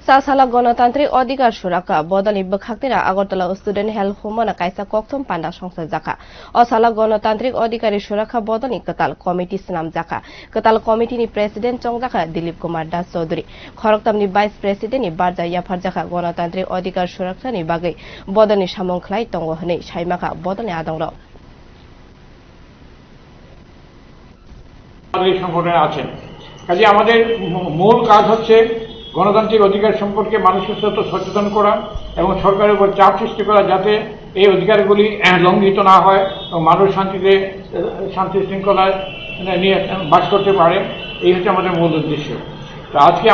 सासाला गणतान्त्रिक अधिकार सुरक्षा बदलनि बखाक्तिरा Agartala student health होमना काइसा कक्थम panda संसद जाखा असाला गणतान्त्रिक अधिकारी सुरक्षा बदलनि कताल कमिटी नाम जाखा कताल कमिटीनि प्रेसिडेन्ट चंगजाखा दिलीप कुमार दास चौधरी खरगतामनि भाइस प्रेसिडेन्टनि बारजा याफार जाखा गणतान्त्रिक अधिकार सुरक्षानि बागै बदलनि सामंखलाय दंग हनै साइमाखा बदलनि आदंर সংগঠনে আছেন কাজে আমাদের মূল কাজ হচ্ছে গণতান্ত্রিক অধিকার সম্পর্কে মানুষের সাথে সচেতন করা এবং সরকারের উপর চাপ সৃষ্টি করা যাতে এই অধিকারগুলি লঙ্ঘিত না হয় এবং মানুষ শান্তি শৃঙ্খলায় নিয়ে বাস করতে পারে এই হচ্ছে আমাদের মূল উদ্দেশ্য। তো আজকে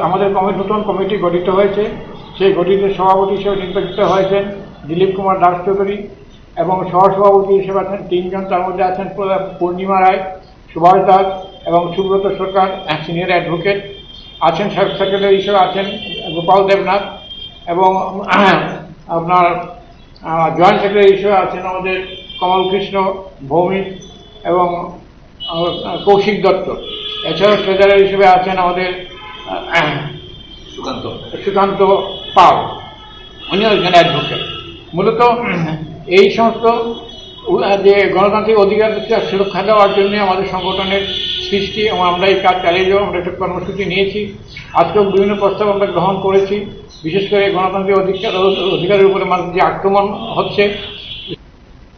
আমাদের নতুন কমিটি গঠিত হয়েছে সেই গঠিত সভাপতি হিসেবে নির্বাচিত হয়েছেন দিলীপ কুমার দাস চৌধুরী এবং সহসভাপতি হিসেবে আছেন তিনজন তার মধ্যে আছেন পূর্ণিমা রায় সুভাষ দাস এবং সুব্রত সরকার সিনিয়র অ্যাডভোকেট আছেন সেক্রেটারি হিসেবে আছেন গোপাল দেবনাথ এবং আপনার জয়েন্ট সেক্রেটারি হিসেবে আছেন আমাদের কমল কৃষ্ণ ভৌমিক এবং কৌশিক দত্ত এছাড়াও ট্রেজারার হিসেবে আছেন আমাদের সুকান্ত পাল উনি একজন অ্যাডভোকেট। মূলত এই সমস্ত যে গণতান্ত্রিক অধিকার সুরক্ষা দেওয়ার জন্য আমাদের সংগঠনের সৃষ্টি এবং আমরা এই কাজ চালিয়ে যাবো। আমরা একটা কর্মসূচি নিয়েছি, আজকেও বিভিন্ন প্রস্তাব আমরা গ্রহণ করেছি। বিশেষ করে গণতান্ত্রিক অধিকারের উপরে মানুষ যে আক্রমণ হচ্ছে